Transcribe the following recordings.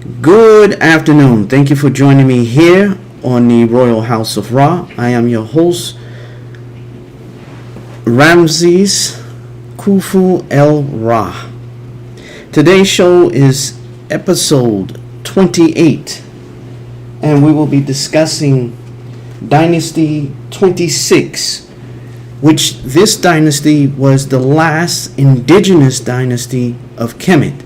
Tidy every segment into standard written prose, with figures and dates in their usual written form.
Good afternoon. Thank you for joining me here on the Royal House of Ra. I am your host, Ramses Khufu El Ra. Today's show is episode 28, and we will be discussing Dynasty 26, which this dynasty was the last indigenous dynasty of Kemet.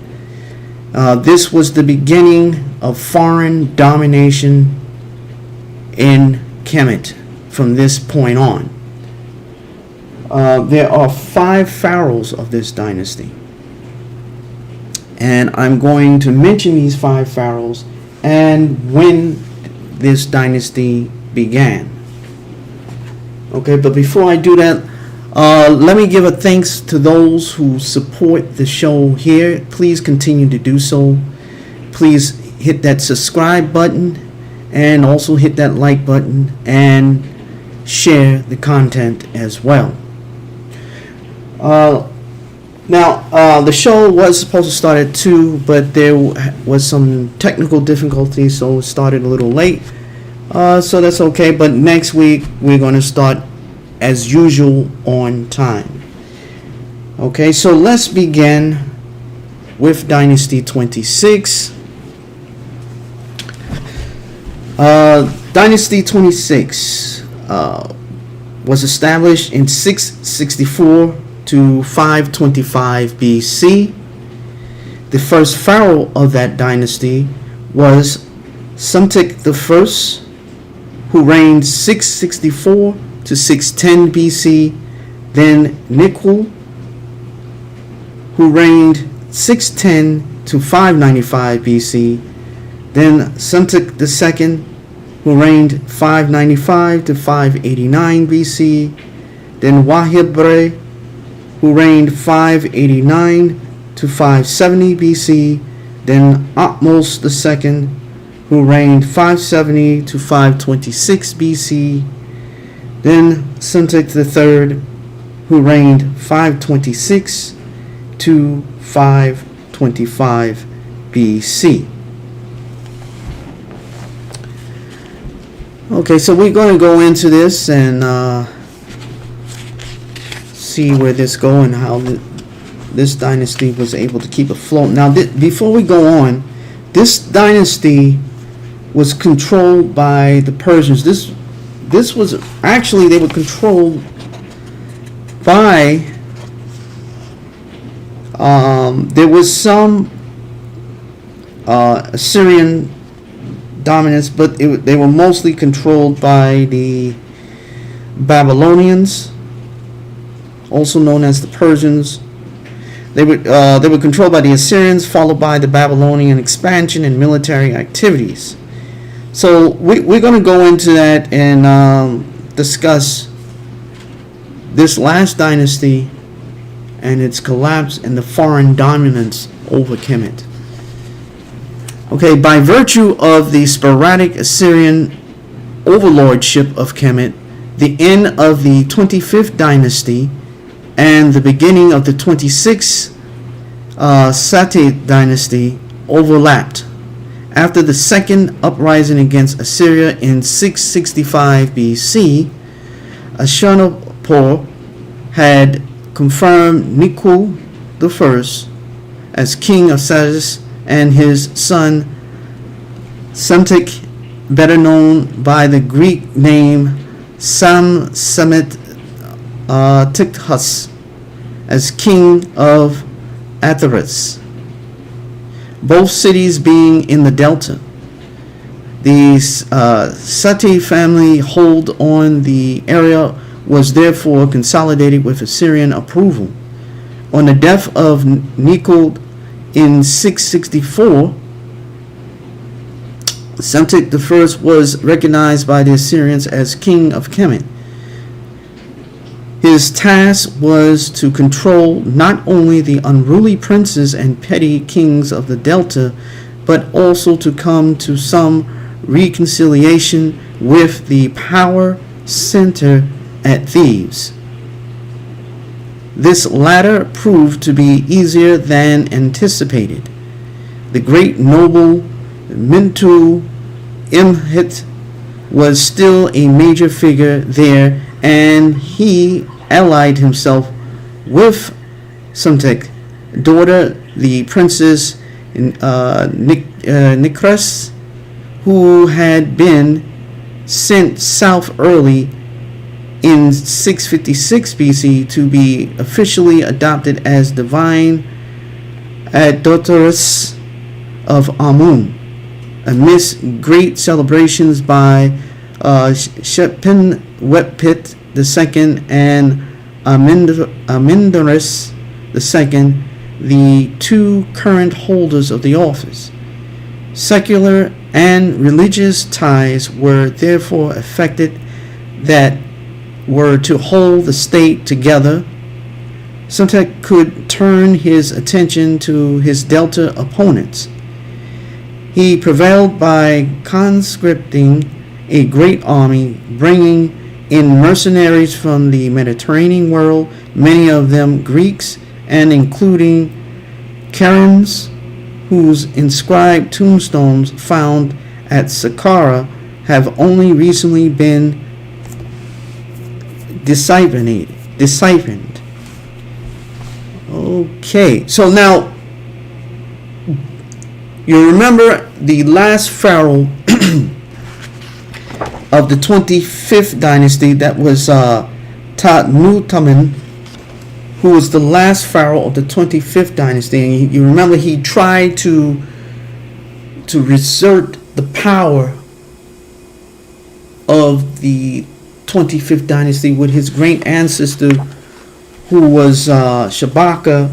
This was the beginning of foreign domination in Kemet from this point on. There are 5 pharaohs of this dynasty, and I'm going to mention these 5 pharaohs and when this dynasty began. Okay, but before I do that, let me give a thanks to those who support the show here. Please continue to do so. Please hit that subscribe button and also hit that like button and share the content as well. Now, the show was supposed to start at 2, but there was some technical difficulties, so it started a little late. So that's okay, but next week we're going to start as usual on time. Okay, so let's begin with Dynasty 26. Dynasty 26 was established in 664 to 525 BC. The first pharaoh of that dynasty was Psamtik I, who reigned 664 to 610 BC. Then Nekau, who reigned 610 to 595 BC. Then Psamtik II, who reigned 595 to 589 BC. Then Wahibre, who reigned 589 to 570 BC. Then Ahmose II, who reigned 570 to 526 BC. Then Psamtik III, who reigned 526 to 525 BC. Okay, so we're going to go into this and see where this goes and how this dynasty was able to keep afloat. Now, before we go on, this dynasty was controlled by the Persians. This was actually, they were controlled by, there was some Assyrian dominance, but they were mostly controlled by the Babylonians, also known as the Persians. They were controlled by the Assyrians, followed by the Babylonian expansion and military activities. So we're going to go into that and discuss this last dynasty and its collapse and the foreign dominance over Kemet. Okay, by virtue of the sporadic Assyrian overlordship of Kemet, the end of the 25th dynasty and the beginning of the 26th XXVIII Dynasty overlapped. After the second uprising against Assyria in 665 BC, Ashurnapur had confirmed Nekau I as king of Sardes, and his son Psamtik, better known by the Greek name Psamtik II, as king of Athens, both cities being in the delta. The Sati family hold on the area was therefore consolidated with Assyrian approval. On the death of Nekau in 664, Psamtik I was recognized by the Assyrians as king of Kemet. His task was to control not only the unruly princes and petty kings of the Delta, but also to come to some reconciliation with the power center at Thebes. This latter proved to be easier than anticipated. The great noble Mentu Imhit was still a major figure there, and he allied himself with Psamtik daughter, the princess Nikres, who had been sent south early in 656 BC to be officially adopted as divine daughteress of Amun, amidst great celebrations by Shepin-wetpit II and Amindaris II, the two current holders of the office. Secular and religious ties were therefore affected that were to hold the state together. Psamtik could turn his attention to his Delta opponents. He prevailed by conscripting a great army, bringing in mercenaries from the Mediterranean world, many of them Greeks, and including Karims, whose inscribed tombstones found at Saqqara have only recently been deciphered. Okay, so now you remember the last pharaoh of the 25th dynasty, that was Tutankhamun, who was the last pharaoh of the 25th dynasty. And you remember he tried to assert the power of the 25th dynasty with his great ancestor, who was Shabaka,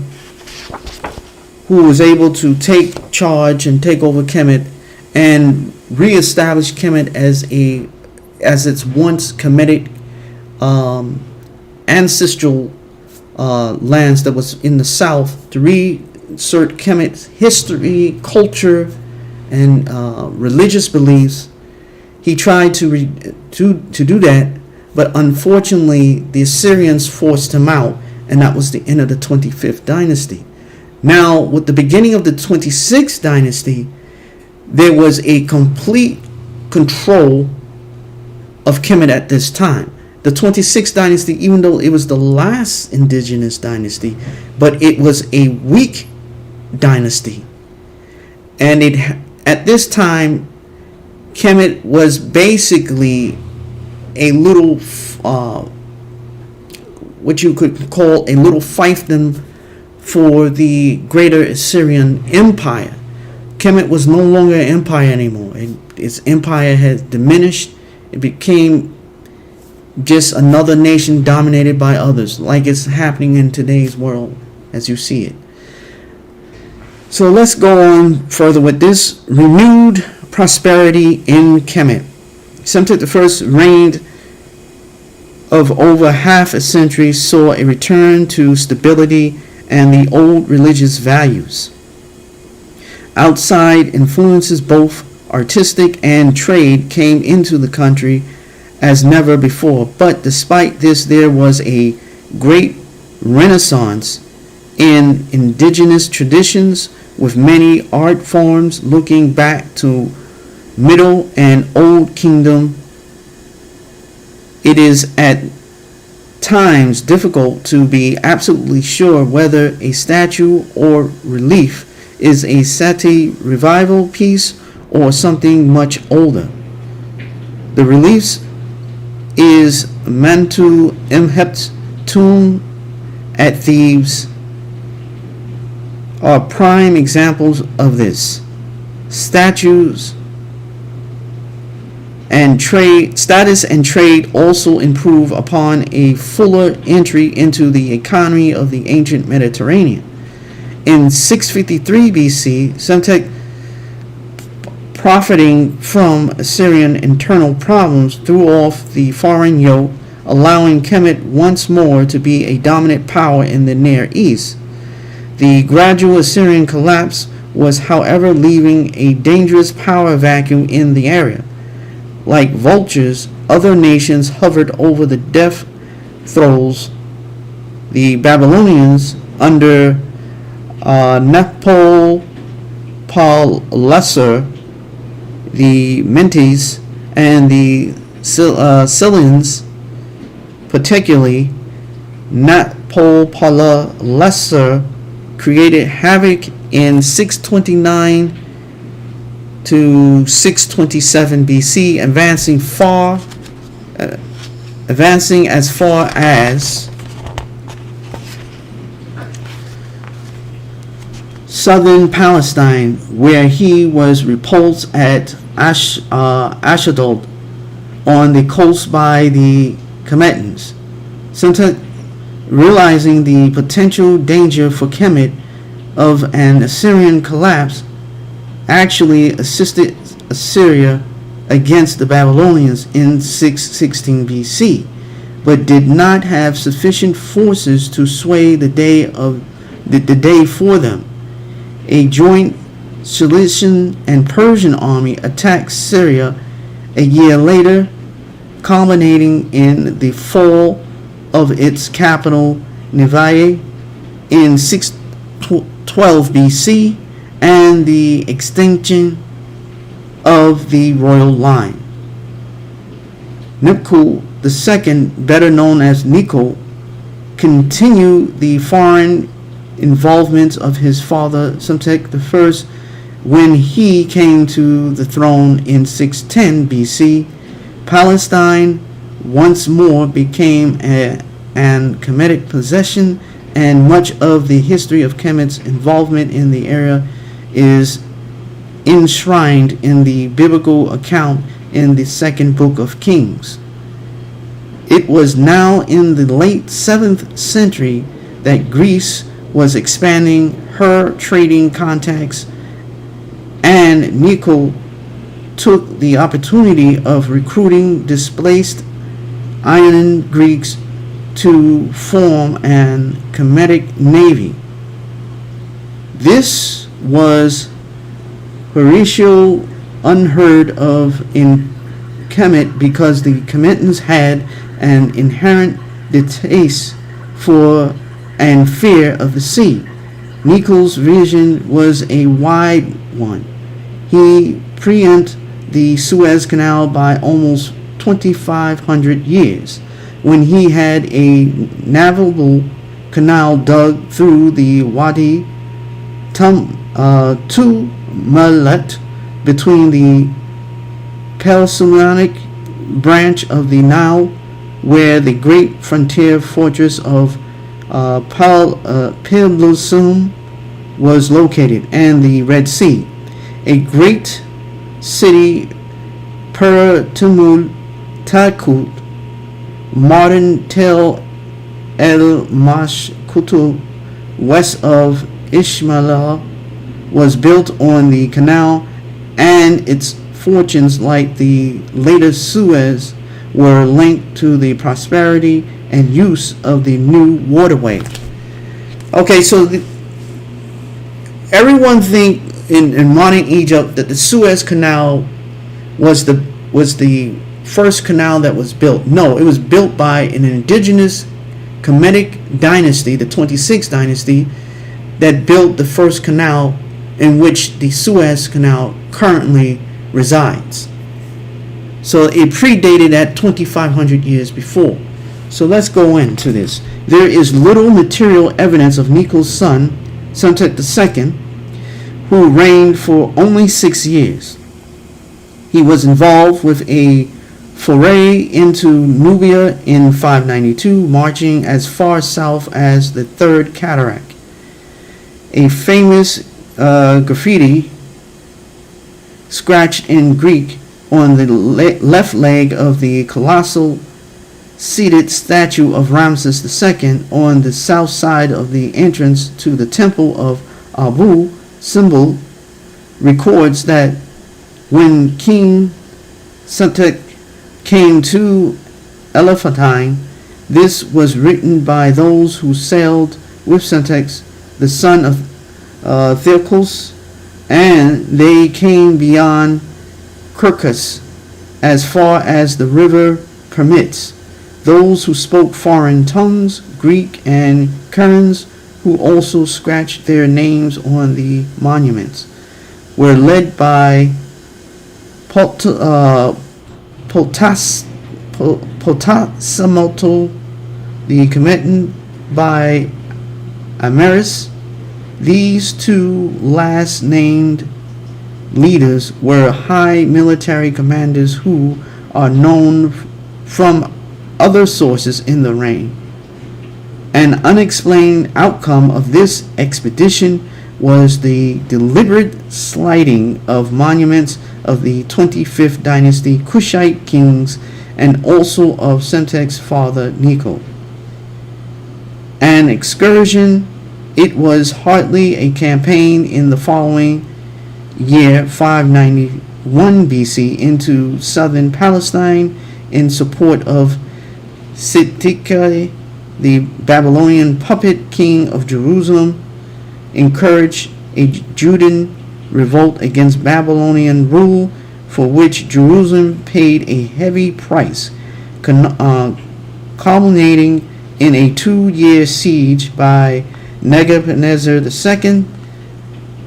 who was able to take charge and take over Kemet and reestablish Kemet as its once Kemetic ancestral lands that was in the south, to reassert Kemet's history, culture, and religious beliefs. He tried to do that, but unfortunately the Assyrians forced him out, and that was the end of the 25th dynasty. Now, with the beginning of the 26th dynasty, there was a complete control of Kemet at this time. The 26th dynasty, even though it was the last indigenous dynasty, but it was a weak dynasty. And at this time, Kemet was basically a little, what you could call a little fiefdom for the greater Assyrian Empire. Kemet was no longer an empire anymore. Its empire had diminished. It became just another nation dominated by others, like it's happening in today's world as you see it. So let's go on further with this. Renewed prosperity in Kemet. Psamtik I's reign of over half a century saw a return to stability and the old religious values. Outside influences, both artistic and trade, came into the country as never before. But despite this, there was a great renaissance in indigenous traditions, with many art forms looking back to Middle and Old Kingdom. It is at times difficult to be absolutely sure whether a statue or relief is a Seti revival piece or something much older. The reliefs is Mentu Imhotep's tomb at Thebes are prime examples of this. Statues and trade status and trade also improve upon a fuller entry into the economy of the ancient Mediterranean. In 653 BC, Psamtik, profiting from Assyrian internal problems, threw off the foreign yoke, allowing Kemet once more to be a dominant power in the Near East. The gradual Assyrian collapse was, however, leaving a dangerous power vacuum in the area. Like vultures, other nations hovered over the death throes. The Babylonians, under Nepopalasser, the Medes and the Scythians, particularly Nabopolassar, created havoc in 629 to 627 BC, advancing as far as southern Palestine, where he was repulsed at Ashdod on the coast by the Kemetans. Psamtik, realizing the potential danger for Kemet of an Assyrian collapse, actually assisted Assyria against the Babylonians in 616 BC, but did not have sufficient forces to sway the day for them. A joint Cilician and Persian army attacked Syria a year later, culminating in the fall of its capital Nineveh in 612 BC and the extinction of the royal line. Nekau II, better known as Nekau, continued the foreign involvement of his father Psamtik I when he came to the throne in 610 BC. Palestine once more became an Kemetic possession, and much of the history of Kemet's involvement in the area is enshrined in the biblical account in the second book of Kings. It was now in the late 7th century that Greece was expanding her trading contacts, and Nekau took the opportunity of recruiting displaced Ionian Greeks to form an Kemetic navy. This was Horatio unheard of in Kemet because the Kemetans had an inherent distaste for and fear of the sea. Nekau's vision was a wide one. He preempted the Suez Canal by almost 2,500 years when he had a navigable canal dug through the Wadi Tumalet between the Psamtik branch of the Nile, where the great frontier fortress of Pelusium was located, and the Red Sea. A great city, Takut, modern Tel El Mashkutu, west of Ishmael, was built on the canal, and its fortunes, like the later Suez, were linked to the prosperity and use of the new waterway. Okay, so everyone think in modern Egypt that the Suez Canal was the first canal that was built. No, it was built by an indigenous Kemetic dynasty, the 26th dynasty, that built the first canal in which the Suez Canal currently resides. So it predated at 2,500 years before. So let's go into this. There is little material evidence of Nekau's son, Psamtik II, who reigned for only 6 years. He was involved with a foray into Nubia in 592, marching as far south as the Third Cataract. A famous graffiti scratched in Greek on the left leg of the colossal seated statue of Ramses II on the south side of the entrance to the temple of Abu Simbel records that when King Psamtik came to Elephantine, this was written by those who sailed with Psamtik, the son of Theocles, and they came beyond Kirkus as far as the river permits. Those who spoke foreign tongues, Greek and Kurans, who also scratched their names on the monuments, were led by Psamtik the Kemet by Ahmose. These two last named leaders were high military commanders who are known from other sources in the reign. An unexplained outcome of this expedition was the deliberate slighting of monuments of the 25th Dynasty Kushite kings and also of Psamtik's father Nekau. An excursion, it was hardly a campaign in the following year 591 BC into southern Palestine in support of Psamtik I, the Babylonian puppet king of Jerusalem, encouraged a Judean revolt against Babylonian rule, for which Jerusalem paid a heavy price, culminating in a 2-year siege by Nebuchadnezzar II.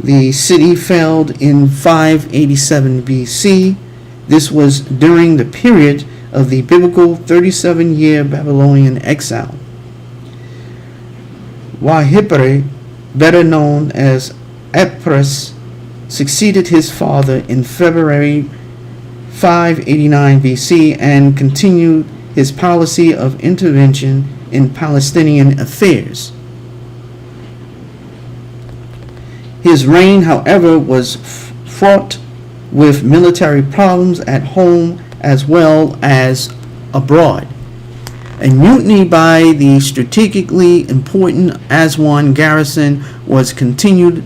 The city fell in 587 BC. This was during the period of the biblical 37-year Babylonian exile. Wahibre, better known as Ahmose, succeeded his father in February 589 BC and continued his policy of intervention in Palestinian affairs. His reign, however, was fraught with military problems at home as well as abroad. A mutiny by the strategically important Aswan garrison was continued,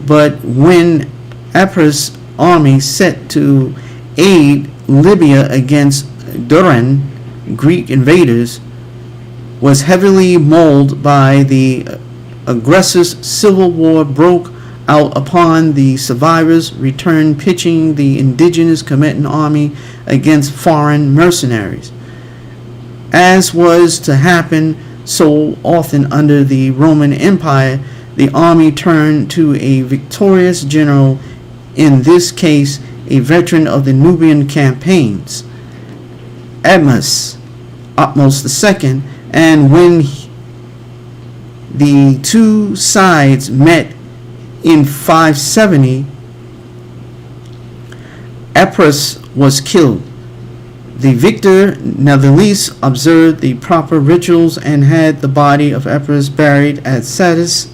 but when Ahmose's army set to aid Libya against Duran, Greek invaders, was heavily mauled by the aggressors. Civil war broke out upon the survivors, returned pitching the indigenous Kemetan army against foreign mercenaries. As was to happen so often under the Roman Empire, the army turned to a victorious general, in this case a veteran of the Nubian campaigns, Ahmose II, and when the two sides met in 570, Ahmose was killed. The victor nevertheless observed the proper rituals and had the body of Ahmose buried at Sardis,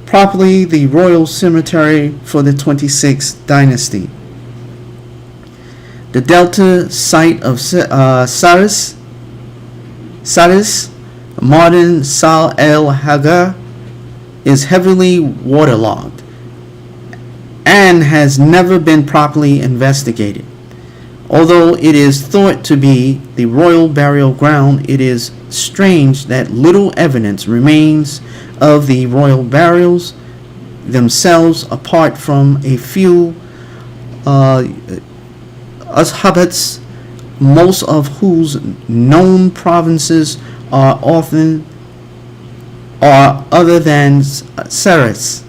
properly the royal cemetery for the 26th dynasty. The delta site of Sardis, modern Sal el Hagar, is heavily waterlogged and has never been properly investigated. Although it is thought to be the royal burial ground, it is strange that little evidence remains of the royal burials themselves, apart from a few Ashabats, most of whose known provinces are other than Sardis.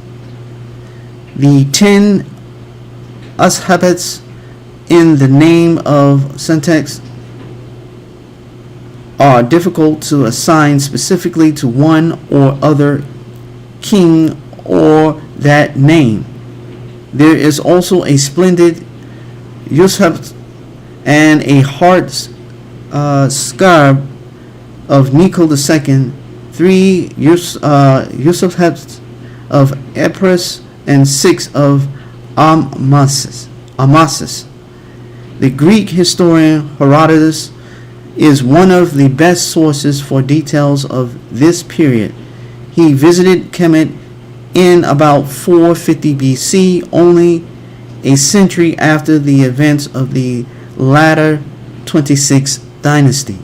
The 10 Ashabats in the name of Psamtik are difficult to assign specifically to one or other king or that name. There is also a splendid Yusuf and a heart scarab of Nekau II, 3 Yusufs of Ahmose, and 6 of Ahmose. The Greek historian Herodotus is one of the best sources for details of this period. He visited Kemet in about 450 BC, only a century after the events of the latter 26th dynasty.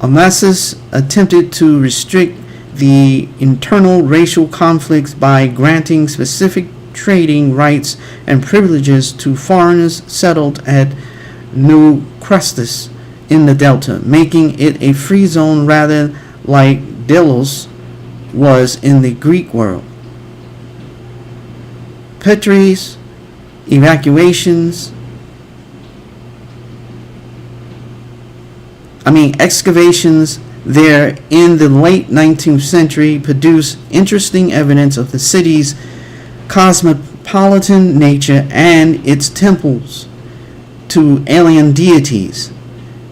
Ahmose attempted to restrict the internal racial conflicts by granting specific trading rights and privileges to foreigners settled at New Crestus in the Delta, making it a free zone rather like Delos was in the Greek world. Petrus excavations there in the late 19th century produced interesting evidence of the city's cosmopolitan nature and its temples to alien deities.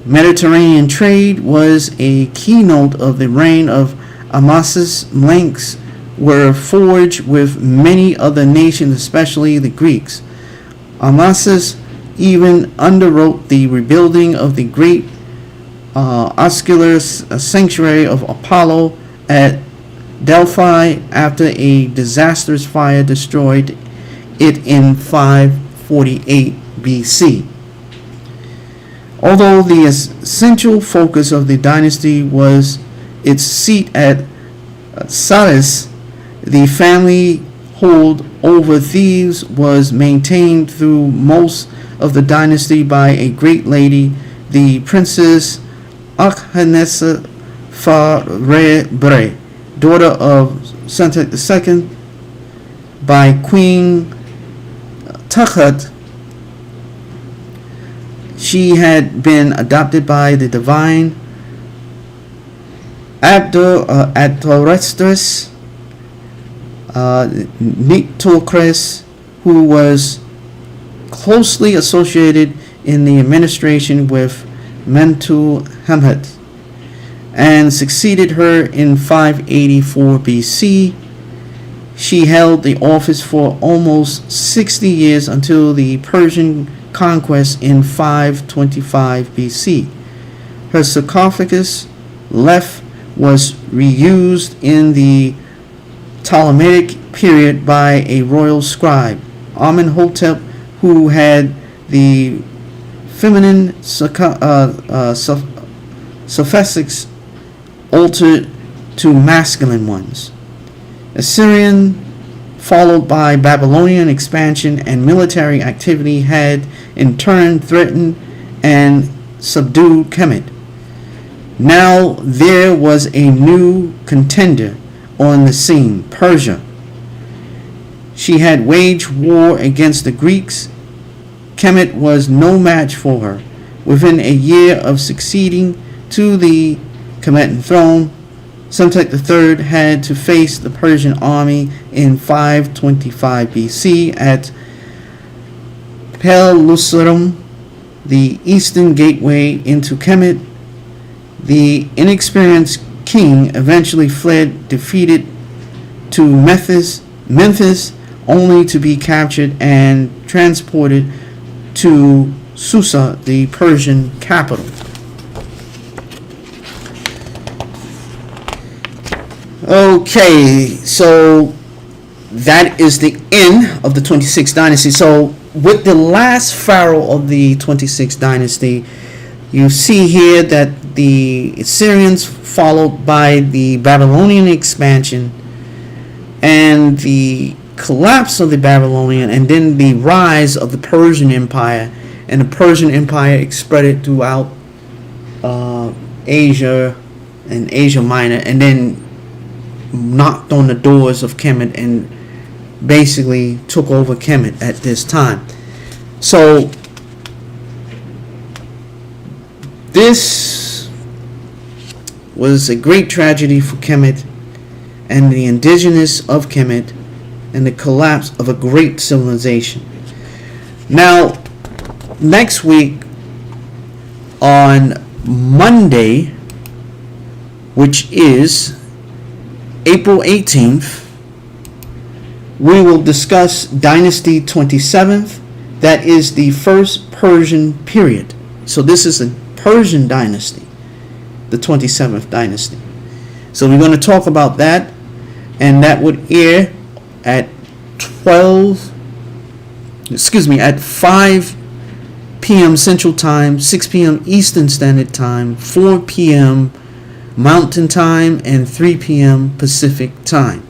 Mediterranean trade was a keynote of the reign of Ahmose. Links were forged with many other nations, especially the Greeks. Ahmose even underwrote the rebuilding of the great oscular sanctuary of Apollo at Delphi after a disastrous fire destroyed it in 548 BC. Although the essential focus of the dynasty was its seat at Saris, the family hold over Thebes was maintained through most of the dynasty by a great lady, the Princess Ahmose Wahibre, daughter of Psamtik II, by Queen Tukhat. She had been adopted by the divine Adorestus Nitocris, who was closely associated in the administration with Mentuhotep, and succeeded her in 584 BC. She held the office for almost 60 years until the Persian conquest in 525 BC. Her sarcophagus left was reused in the Ptolemaic period by a royal scribe, Amenhotep, who had the feminine suffixes altered to masculine ones. Assyrian, followed by Babylonian expansion and military activity, had in turn threatened and subdued Kemet. Now there was a new contender on the scene, Persia. She had waged war against the Greeks. Kemet was no match for her. Within a year of succeeding to the Kemetan throne, Psamtik III had to face the Persian army in 525 BC at Pelusium, the eastern gateway into Kemet. The inexperienced king eventually fled, defeated, to Memphis, only to be captured and transported to Susa, the Persian capital. Okay, so that is the end of the 26th dynasty. So with the last pharaoh of the 26th dynasty, you see here that the Assyrians, followed by the Babylonian expansion and the collapse of the Babylonian, and then the rise of the Persian Empire, and the Persian Empire spread throughout Asia and Asia Minor, and then knocked on the doors of Kemet and basically took over Kemet at this time. So this was a great tragedy for Kemet and the indigenous of Kemet, and the collapse of a great civilization. Now, next week on Monday, which is April 18th, we will discuss Dynasty 27th. That is the first Persian period. So this is a Persian dynasty, the 27th dynasty. So we're going to talk about that, and that would air at 5 p.m. Central Time, 6 p.m. Eastern Standard Time, 4 p.m. Mountain Time, and 3 p.m. Pacific Time.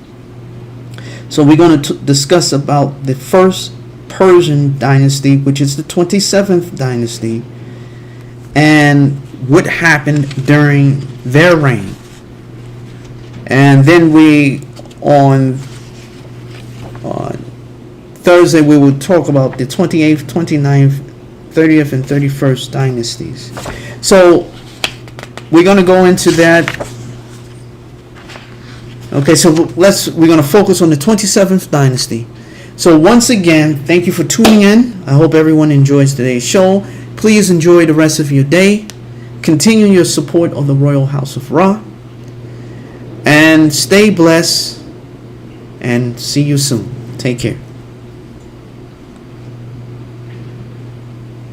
So we're going to discuss about the first Persian dynasty, which is the 27th dynasty, and what happened during their reign. And then we, on Thursday we will talk about the 28th, 29th, 30th, and 31st dynasties. So we're going to go into that. Okay, so we're going to focus on the 27th dynasty. So once again, thank you for tuning in. I hope everyone enjoys today's show. Please enjoy the rest of your day. Continue your support of the Royal House of Ra. And stay blessed. And see you soon. Take care.